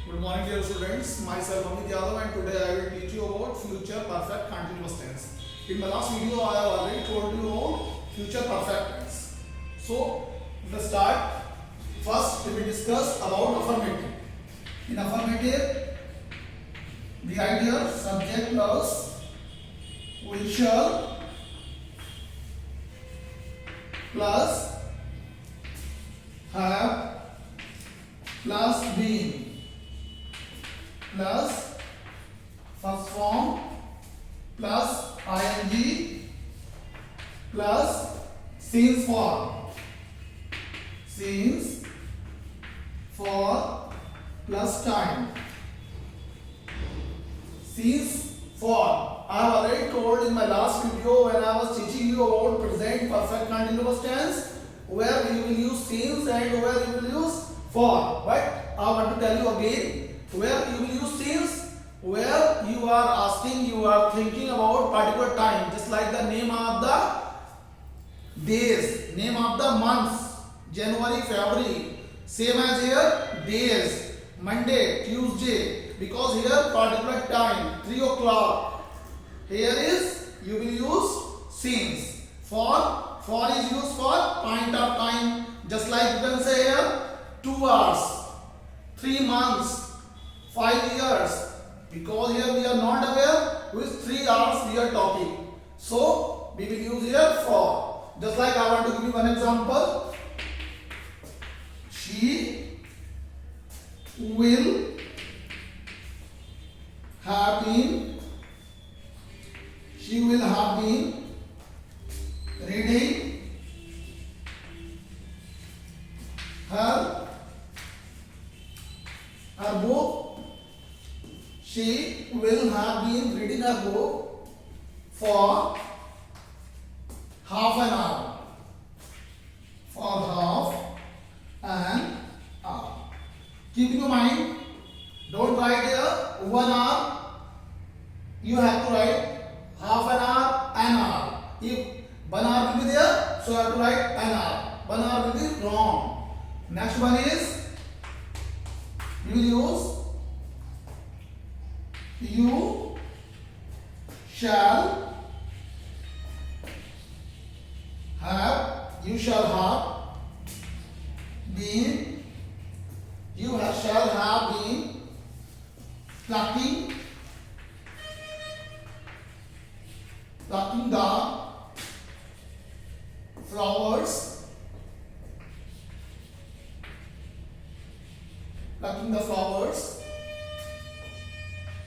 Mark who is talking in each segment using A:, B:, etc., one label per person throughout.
A: Good morning dear students, myself Amit Yadav and today I will teach you about future perfect continuous tense. In my last video I have already told you about future perfect tense. So let's start. First we will discuss about affirmative. In affirmative, the idea subject plus will shall plus have plus been plus first form plus ing plus since for plus time. Since for I have already told in my last video when I was teaching you about present perfect continuous tense where you will use since and where you will use for, but I want to tell you again where you will use since, where you are asking, you are thinking about particular time, just like the name of the days, name of the months, January, February, same as here days, Monday, Tuesday, because here particular time 3 o'clock, here is you will use since. For is used for point of time, just like you can say here 2 hours, 3 months, 5 years, because here we are not aware which 3 hours we are talking, so we will use here for. Just like I want to give you one example, she will have been reading her book. She will have been reading her book for half an hour. For half an hour. Keep in your mind, don't write here 1 hour. You have to write half an hour. If 1 hour will be there, so you have to write an hour. 1 hour will be wrong. Next one is you will use you shall have been, shall have been plucking the flowers,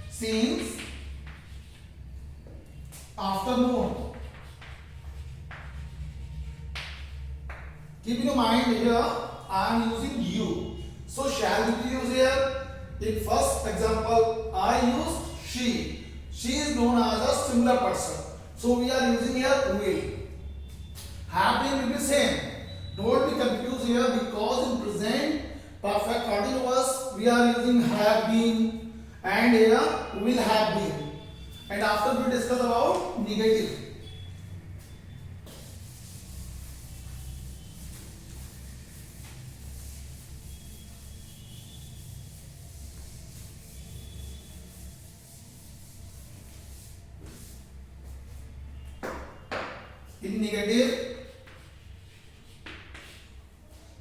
A: since afternoon. Keep in your mind here I am using you, so shall will be used here. In first example I used she is known as a singular person, so we are using here will. Have been will be same, don't be confused here because in present perfect continuous we are using have been and here will have been, and after we discuss about negative. In negative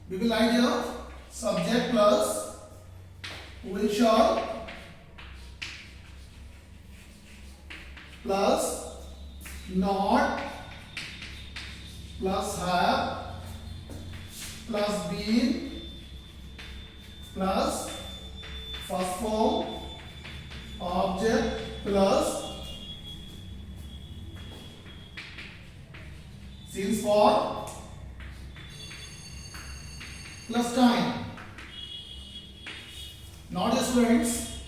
A: we will write here subject plus will shall plus not plus have plus been plus first form object plus since for plus time. Now dear students,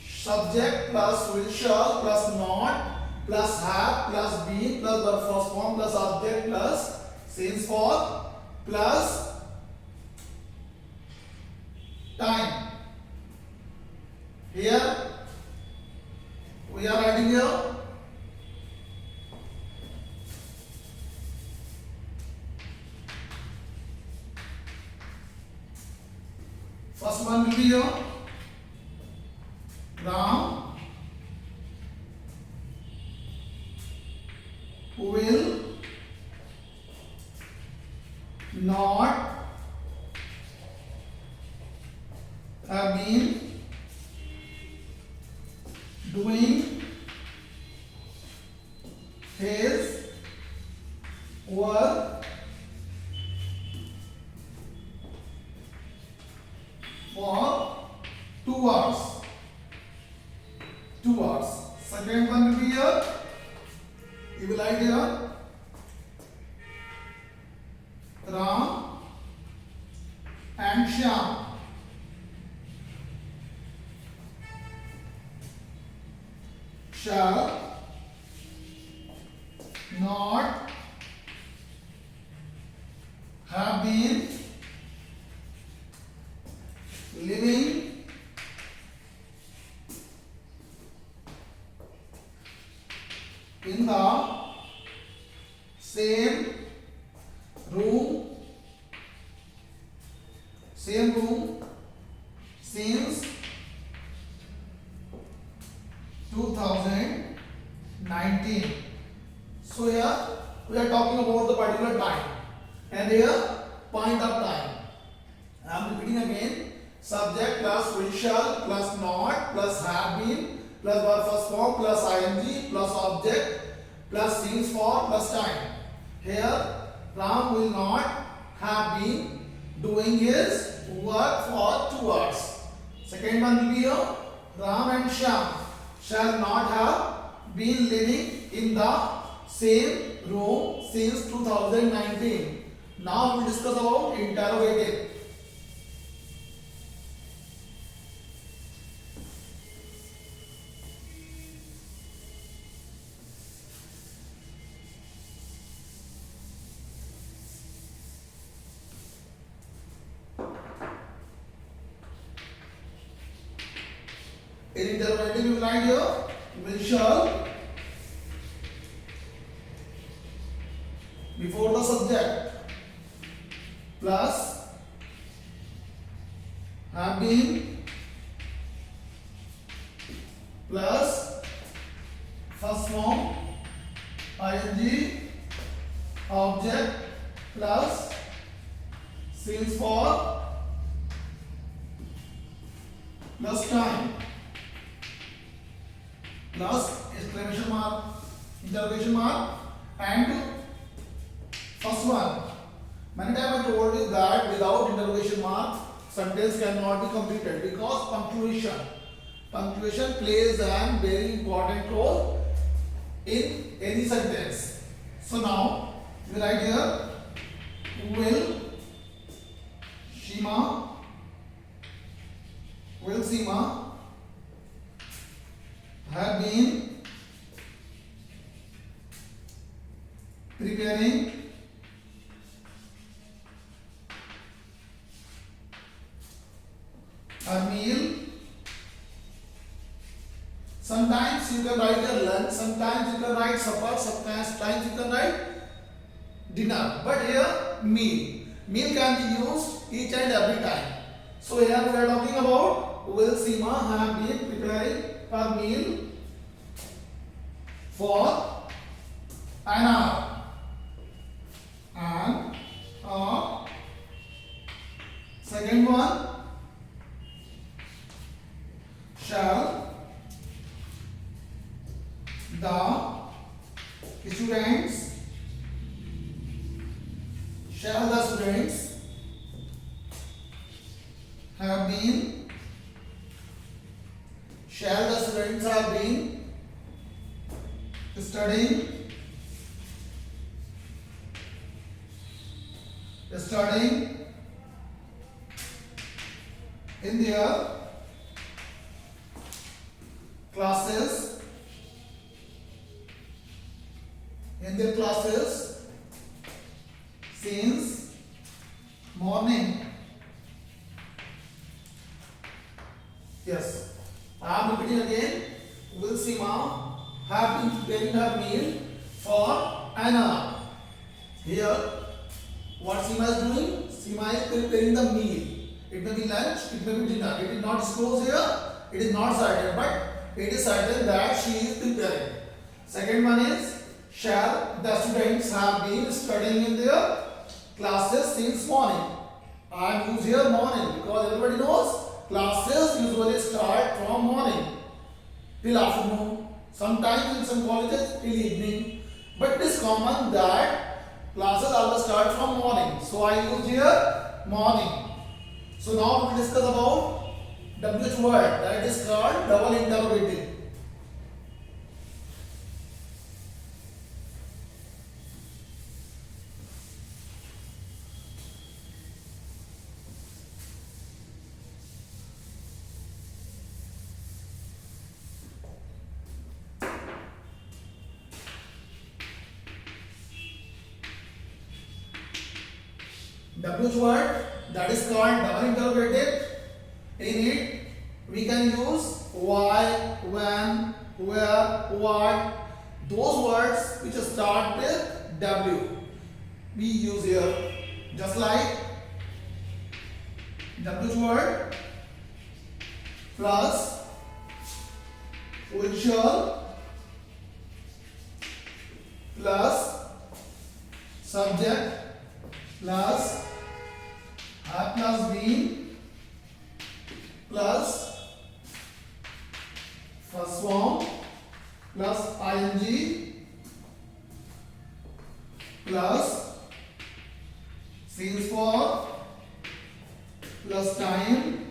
A: subject plus will shall plus not plus have plus been plus the first form plus object plus since for plus time. Here we are writing here First one will be here Ram will not have been doing his work for 2 hours. 2 hours. Second one will be here. You will write here Ram and Shyam shall not have been living in the same room since 2019. So here we are talking about the particular time, and here point of time. I am repeating again. Subject plus will shall plus not plus have been plus verb first form plus ing plus object plus since for plus time. Here Ram will not have been doing his work for 2 hours. Second one will be here. Ram and Shyam shall not have been living in the same room since 2019. Now we will discuss about interrogative. In interrogative you will write here will shall before the subject plus have been plus first form ing object plus since for plus time plus exclamation mark, interrogation mark, and first one. Many times I told you that without interrogation mark, sentence cannot be completed because punctuation plays a very important role in any sentence. So now you write here will Seema have been preparing a meal. Sometimes you can write a lunch, sometimes you can write supper, sometimes you can write dinner. But here meal. Meal can be used each and every time. So here we are talking about will Seema have been preparing a meal for an hour. And second one, shall the students have been studying in their classes since morning. Yes, I am repeating again. Will Seema have been preparing her meal for an hour. Here, what Seema is doing? Seema is preparing the meal. It may be lunch, it may be dinner. It is not disclosed here. It is not certain, but it is certain that she is preparing. Second one is shall. The students have been studying in their classes since morning. I use here morning because everybody knows classes usually start from morning till afternoon. Sometimes in some colleges till evening. But it is common that classes always start from morning. So I use here morning. So now we will discuss about WH word, that is called double interrogative. WH word, that is called double interrogative. In it, we can use why, when, where, what. Those words which start with W, we use here. Just like WH word plus which shall plus subject plus have plus been plus first form plus ing plus since for plus time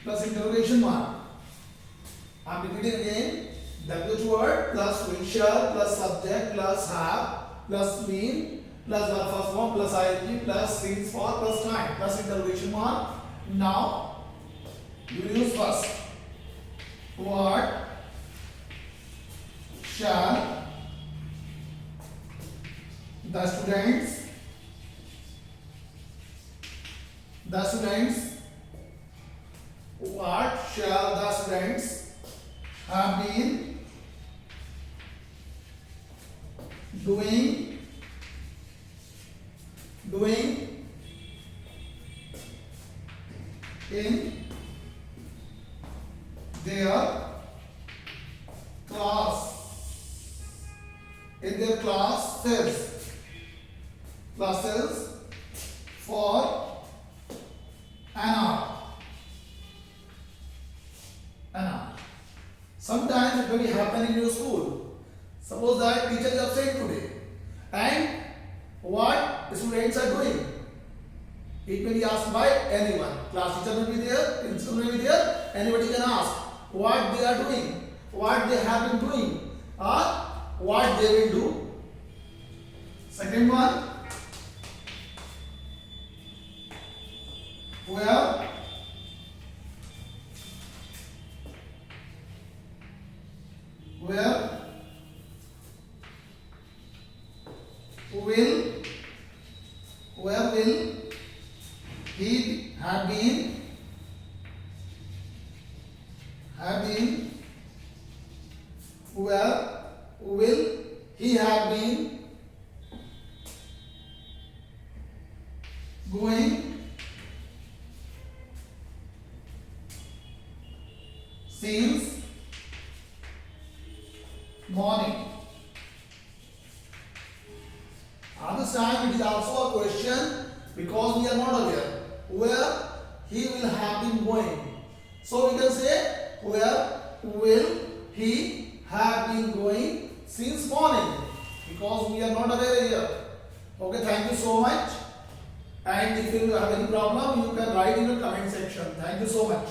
A: plus interrogation mark. I am repeating again. WH word plus which shall plus subject plus have plus been plus the first form plus ing plus since for plus time plus interrogation mark. Now you will use first. What shall the students what shall the students have been doing in their classes for an hour. Sometimes it may happen in your school. Suppose that teacher is absent today, and what the students are doing, it may be asked by anyone. Class teacher may be there, principal may be there, anybody can ask what they are doing, what they have been doing, or what they will do. Second one, where will he have been where will he have been going since morning. At this time it is also a question because we are not aware where he will have been going. So we can say where will he have been going since morning because we are not aware here. Okay, thank you so much. And if you have any problem, you can write in the comment section. Thank you so much.